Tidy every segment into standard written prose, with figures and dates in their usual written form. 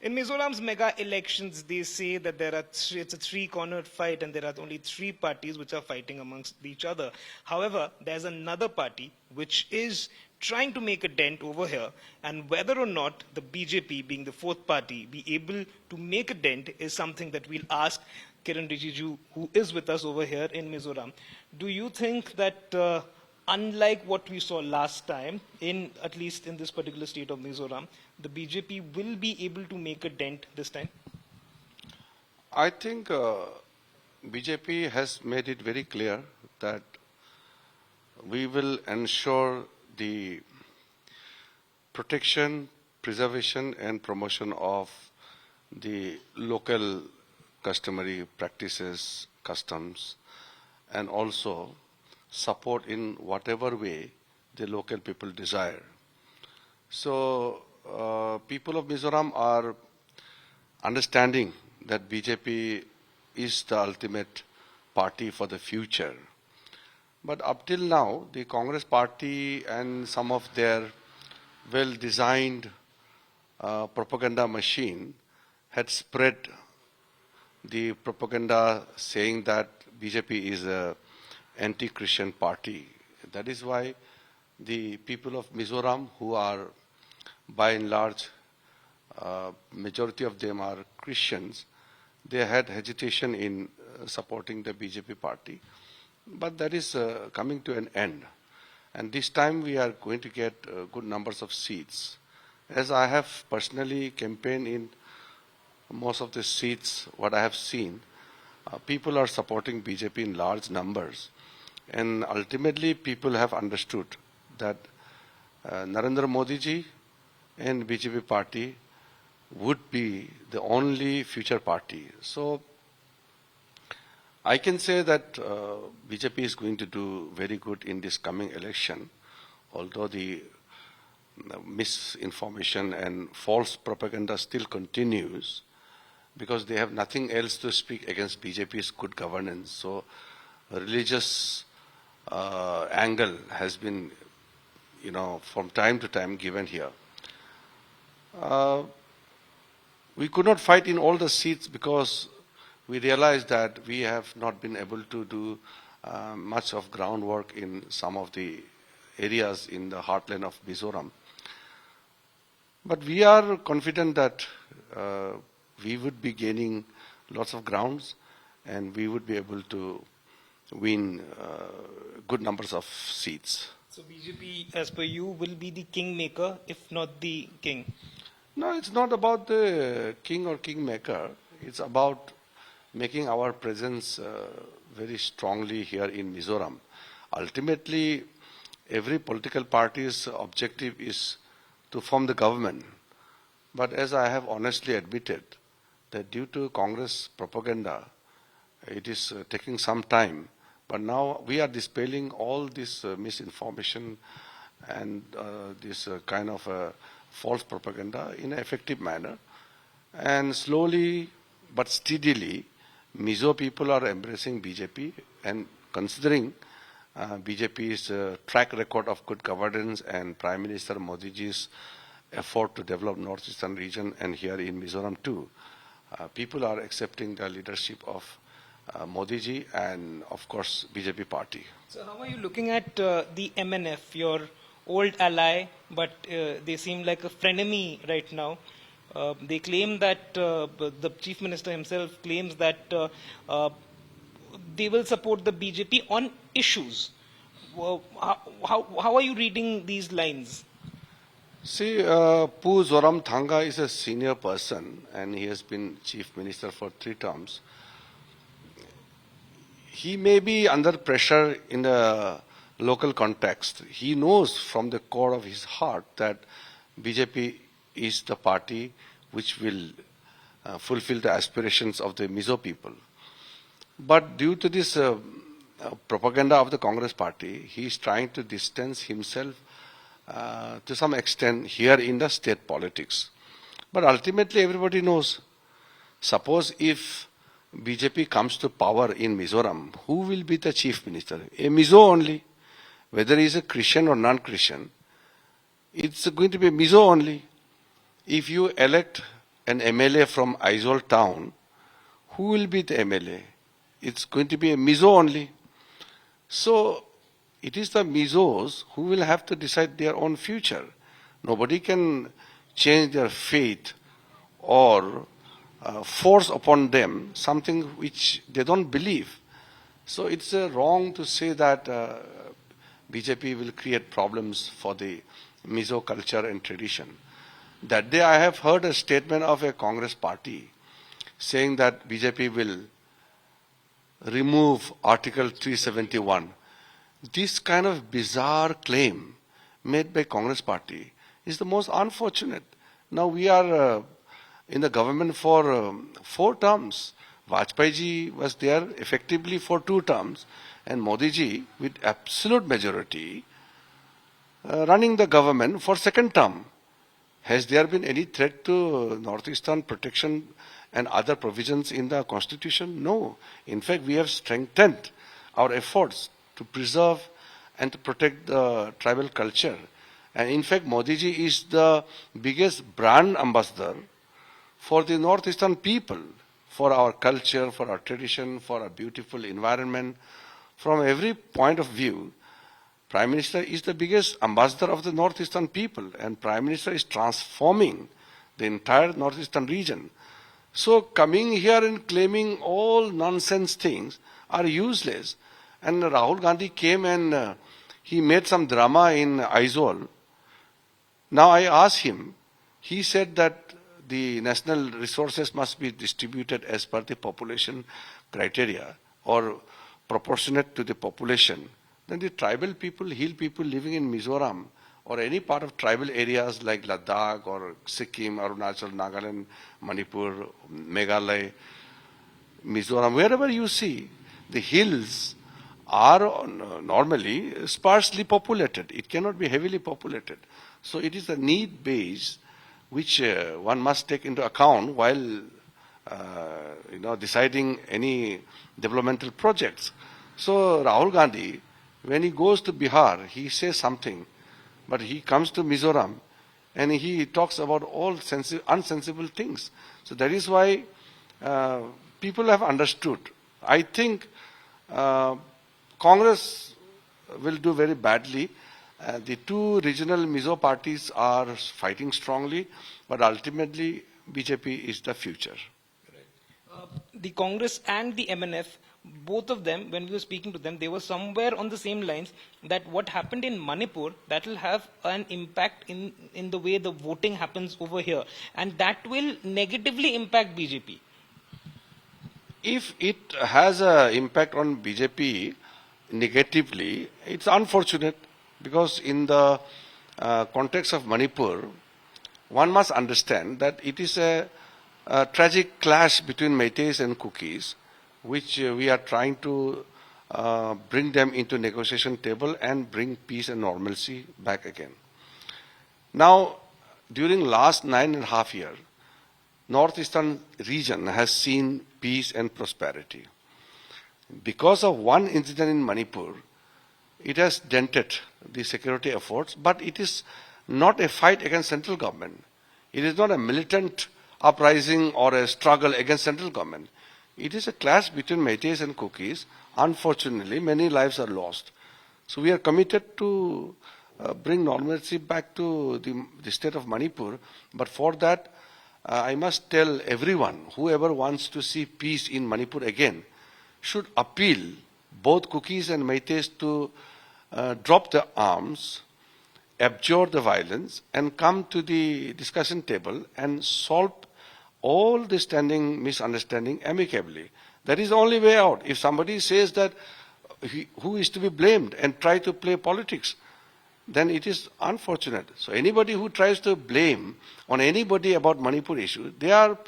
In Mizoram's mega elections, they say that it's a three-cornered fight and there are only three parties which are fighting amongst each other. However, there's another party which is trying to make a dent over here, and whether or not the BJP, being the fourth party, be able to make a dent is something that we'll ask Kiren Rijiju, who is with us over here in Mizoram. Do you think that unlike what we saw last time, at least in this particular state of Mizoram, the BJP will be able to make a dent this time? I think BJP has made it very clear that we will ensure the protection, preservation and promotion of the local customary practices, customs, and also support in whatever way the local people desire. So people of Mizoram are understanding that BJP is the ultimate party for the future. But up till now, the Congress party and some of their well-designed propaganda machine had spread the propaganda saying that BJP is an anti-Christian party. That is why the people of Mizoram, who are by and large, majority of them are Christians, they had hesitation in supporting the BJP party. But that is coming to an end. And this time we are going to get good numbers of seats. As I have personally campaigned in most of the seats, what I have seen, people are supporting BJP in large numbers. And ultimately people have understood that Narendra Modi ji and BJP party would be the only future party. So I can say that BJP is going to do very good in this coming election, although the misinformation and false propaganda still continues, because they have nothing else to speak against BJP's good governance. So a religious angle has been, from time to time given here. We could not fight in all the seats because we realized that we have not been able to do much of groundwork in some of the areas in the heartland of Mizoram. But we are confident that we would be gaining lots of grounds and we would be able to win good numbers of seats. So BJP, as per you, will be the kingmaker, if not the king? No, it's not about the king or kingmaker. It's about making our presence very strongly here in Mizoram. Ultimately, every political party's objective is to form the government. But as I have honestly admitted, that due to Congress propaganda, it is taking some time. But now we are dispelling all this misinformation and this kind of false propaganda in an effective manner. And slowly but steadily, Mizo people are embracing BJP, and considering BJP's track record of good governance and Prime Minister Modi ji's effort to develop Northeastern region and here in Mizoram too, people are accepting the leadership of Modi ji and of course BJP party. So how are you looking at the MNF, your old ally, but they seem like a frenemy right now? They claim that the Chief Minister himself claims that they will support the BJP on issues. How are you reading these lines? See, Mizoram Thanga is a senior person and he has been Chief Minister for 3 terms. He may be under pressure in the local context. He knows from the core of his heart that BJP is the party which will fulfill the aspirations of the Mizo people. But due to this propaganda of the Congress party, he is trying to distance himself to some extent here in the state politics. But ultimately everybody knows, suppose if BJP comes to power in Mizoram, who will be the chief minister? A Mizo only. Whether he is a Christian or non-Christian, it's going to be Mizo only. If you elect an MLA from Aizawl town, who will be the MLA? It's going to be a Mizo only. So it is the Mizos who will have to decide their own future. Nobody can change their fate or force upon them something which they don't believe. So it's wrong to say that BJP will create problems for the Mizo culture and tradition. That day I have heard a statement of a Congress party saying that BJP will remove Article 371. This kind of bizarre claim made by Congress party is the most unfortunate. Now we are in the government for 4 terms. Vajpayee ji was there effectively for 2 terms, and Modi ji with absolute majority running the government for 2nd term. Has there been any threat to Northeastern protection and other provisions in the Constitution? No. In fact, we have strengthened our efforts to preserve and to protect the tribal culture. And in fact, Modi ji is the biggest brand ambassador for the Northeastern people, for our culture, for our tradition, for our beautiful environment. From every point of view, Prime Minister is the biggest ambassador of the Northeastern people, and Prime Minister is transforming the entire Northeastern region. So coming here and claiming all nonsense things are useless. And Rahul Gandhi came and he made some drama in Aizawl. Now I asked him, he said that the national resources must be distributed as per the population criteria or proportionate to the population. Then the tribal people, hill people living in Mizoram or any part of tribal areas like Ladakh or Sikkim, Arunachal, Nagaland, Manipur, Meghalaya, Mizoram, wherever you see, the hills are normally sparsely populated. It cannot be heavily populated. So it is a need base which one must take into account while deciding any developmental projects. So Rahul Gandhi, when he goes to Bihar, he says something, but he comes to Mizoram and he talks about all unsensible things. So that is why people have understood. I think Congress will do very badly. The 2 regional Mizo parties are fighting strongly, but ultimately BJP is the future. The Congress and the MNF, both of them, when we were speaking to them, they were somewhere on the same lines that what happened in Manipur, that will have an impact in the way the voting happens over here. And that will negatively impact BJP. If it has an impact on BJP negatively, it's unfortunate because in the context of Manipur, one must understand that it is a tragic clash between Meiteis and Kukis, which we are trying to bring them into negotiation table and bring peace and normalcy back again. Now, during last 9.5 years, Northeastern region has seen peace and prosperity. Because of one incident in Manipur, it has dented the security efforts, but it is not a fight against central government. It is not a militant uprising or a struggle against central government. It is a clash between Meiteis and Kukis. Unfortunately, many lives are lost. So we are committed to bring normalcy back to the state of Manipur. But for that, I must tell everyone, whoever wants to see peace in Manipur again, should appeal both Kukis and Meiteis to drop their arms, abjure the violence, and come to the discussion table and solve all the standing misunderstanding amicably. That is the only way out. If somebody says that who is to be blamed and try to play politics, then it is unfortunate. So anybody who tries to blame on anybody about Manipur issue, they are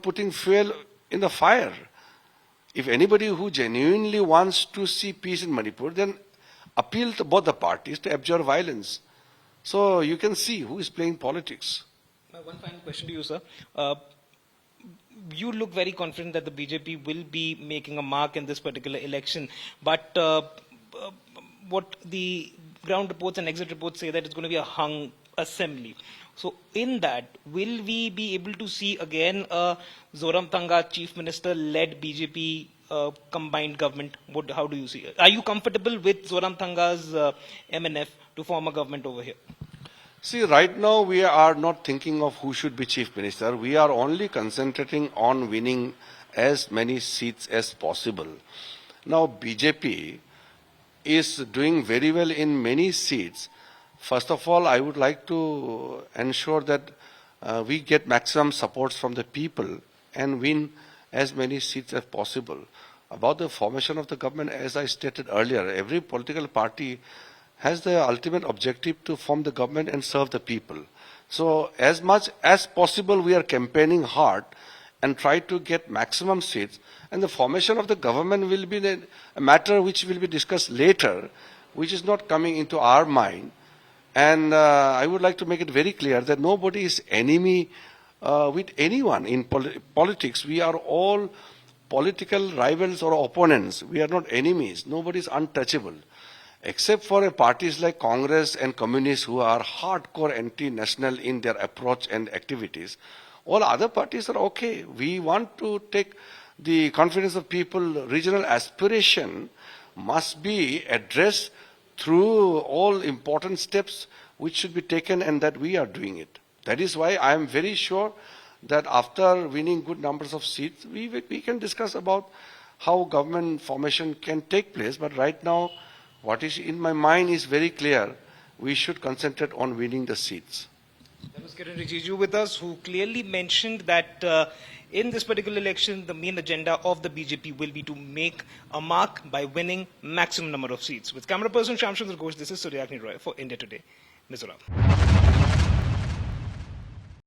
putting fuel in the fire. If anybody who genuinely wants to see peace in Manipur, then appeal to both the parties to abjure violence. So you can see who is playing politics. One final question to you, sir. You look very confident that the BJP will be making a mark in this particular election, but what the ground reports and exit reports say that it's going to be a hung assembly. So in that, will we be able to see again a Zoramthanga Chief Minister-led BJP combined government? How do you see it? Are you comfortable with Zoramthanga's MNF to form a government over here? See, right now we are not thinking of who should be chief minister. We are only concentrating on winning as many seats as possible. Now, BJP is doing very well in many seats. First of all, I would like to ensure that we get maximum support from the people and win as many seats as possible. About the formation of the government, as I stated earlier, every political party has the ultimate objective to form the government and serve the people. So as much as possible, we are campaigning hard and try to get maximum seats. And the formation of the government will be a matter which will be discussed later, which is not coming into our mind. And I would like to make it very clear that nobody is enemy with anyone in politics. We are all political rivals or opponents. We are not enemies. Nobody is untouchable. Except for parties like Congress and communists who are hardcore anti-national in their approach and activities, all other parties are okay. We want to take the confidence of people. Regional aspiration must be addressed through all important steps which should be taken, and that we are doing it. That is why I am very sure that after winning good numbers of seats, we can discuss about how government formation can take place. But right now, what is in my mind is very clear. We should concentrate on winning the seats. That was Kiren Rijiju with us, who clearly mentioned that in this particular election, the main agenda of the BJP will be to make a mark by winning maximum number of seats. With camera person Shyam Chandra Ghosh, this is Suryagni Roy for India Today, Mizoram.